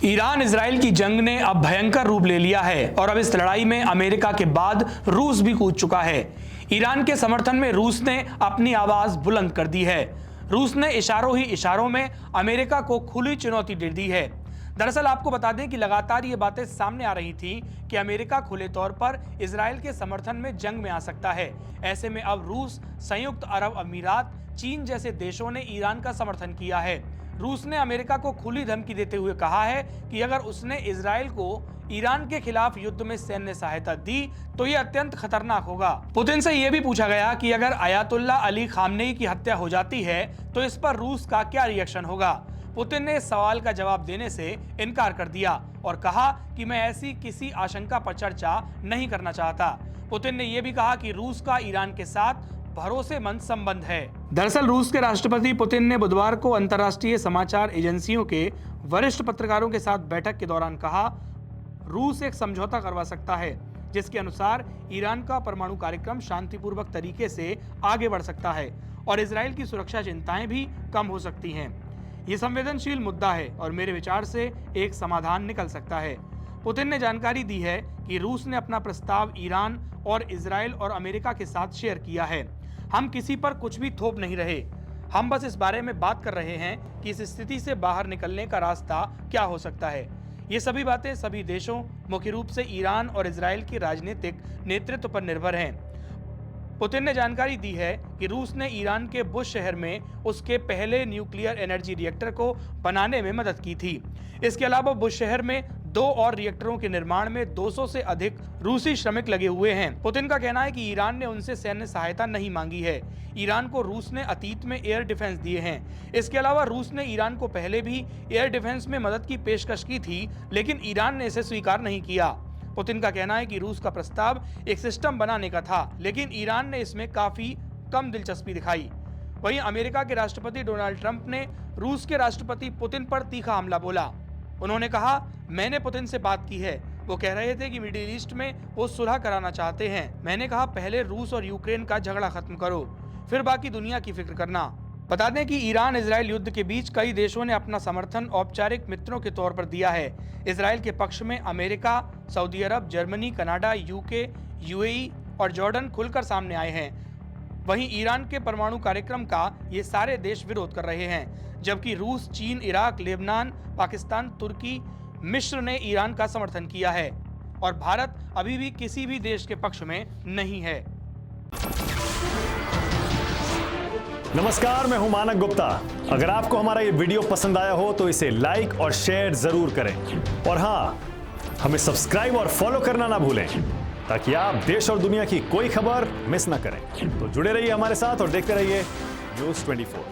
Iran Israel की जंग ने अब भयंकर रूप ले लिया है और अब इस लड़ाई में अमेरिका के बाद रूस भी कूद चुका है। ईरान के समर्थन में रूस ने अपनी आवाज बुलंद कर दी है। रूस ने इशारों ही इशारों में अमेरिका को खुली चुनौती दे दी है। दरअसल आपको बता दें कि लगातार ये बातें सामने आ रही थी कि अमेरिका खुले तौर पर इजराइल के समर्थन में जंग में आ सकता है। ऐसे में अब रूस, संयुक्त अरब अमीरात, चीन जैसे देशों ने ईरान का समर्थन किया है। रूस ने अमेरिका को खुली धमकी देते हुए कहा है कि अगर उसने इजराइल को ईरान के खिलाफ युद्ध में सैन्य सहायता दी तो यह अत्यंत खतरनाक होगा। पुतिन से यह भी पूछा गया कि अगर अयातुल्ला अली खामनेई की हत्या हो जाती है तो इस पर रूस का क्या रिएक्शन होगा। पुतिन ने इस सवाल का जवाब देने से इनकार कर दिया और कहा कि मैं ऐसी किसी आशंका पर चर्चा नहीं करना चाहता। पुतिन ने यह भी कहा कि रूस का ईरान के साथ भरोसेमंद संबंध है। दरअसल रूस के राष्ट्रपति पुतिन ने बुधवार को अंतर्राष्ट्रीय समाचार एजेंसियों के वरिष्ठ पत्रकारों के साथ बैठक के दौरान कहा, रूस एक समझौता करवा सकता है जिसके अनुसार ईरान का परमाणु कार्यक्रम शांतिपूर्वक तरीके से आगे बढ़ सकता है और इजराइल की सुरक्षा चिंताएं भी कम हो सकती हैं। ये संवेदनशील मुद्दा है और मेरे विचार से एक समाधान निकल सकता है। पुतिन ने जानकारी दी है कि रूस ने अपना प्रस्ताव ईरान और इजराइल और अमेरिका के साथ शेयर किया है। हम किसी पर कुछ भी थोप नहीं रहे, हम बस इस बारे में बात कर रहे हैं कि इस स्थिति से बाहर निकलने का रास्ता क्या हो सकता है। ये सभी बातें सभी देशों, मुख्य रूप से ईरान और इजराइल के राजनीतिक नेतृत्व पर निर्भर हैं। पुतिन ने जानकारी दी है कि रूस ने ईरान के बुश शहर में उसके पहले न्यूक्लियर एनर्जी रिएक्टर को बनाने में मदद की थी। इसके अलावा बुश शहर में 2 और रिएक्टरों के निर्माण में 200 से अधिक रूसी श्रमिक लगे हुए हैं। पुतिन का कहना है कि ईरान ने उनसे सैन्य सहायता नहीं मांगी है। ईरान को रूस ने अतीत में एयर डिफेंस दिए हैं। इसके अलावा रूस ने ईरान को पहले भी एयर डिफेंस में मदद की पेशकश की थी, लेकिन ईरान ने इसे स्वीकार नहीं किया। पुतिन का कहना है कि रूस का प्रस्ताव एक सिस्टम बनाने का था, लेकिन ईरान ने इसमें काफी कम दिलचस्पी दिखाई। वहीं अमेरिका के राष्ट्रपति डोनाल्ड ट्रंप ने रूस के राष्ट्रपति पुतिन पर तीखा हमला बोला। उन्होंने कहा, मैंने पुतिन से बात की है, वो कह रहे थे कि मिडिल ईस्ट में वो सुलह कराना चाहते हैं। मैंने कहा पहले रूस और यूक्रेन का झगड़ा खत्म करो, फिर बाकी दुनिया की फिक्र करना। बता दें कि ईरान इजराइल युद्ध के बीच कई देशों ने अपना समर्थन औपचारिक मित्रों के तौर पर दिया है। इजराइल के पक्ष में अमेरिका, सऊदी अरब, जर्मनी, कनाडा, यूके, यूएई और जॉर्डन खुलकर सामने आए हैं। वहीं ईरान के परमाणु कार्यक्रम का ये सारे देश विरोध कर रहे हैं, जबकि रूस, चीन, इराक, लेबनान, पाकिस्तान, तुर्की, मिस्र ने ईरान का समर्थन किया है और भारत अभी भी किसी भी देश के पक्ष में नहीं है। नमस्कार, मैं हूं मानक गुप्ता। अगर आपको हमारा ये वीडियो पसंद आया हो तो इसे लाइक और शेयर जरूर करें और हाँ, हमें सब्सक्राइब और फॉलो करना ना भूलें ताकि आप देश और दुनिया की कोई खबर मिस ना करें। तो जुड़े रहिए हमारे साथ और देखते रहिए न्यूज़ 24।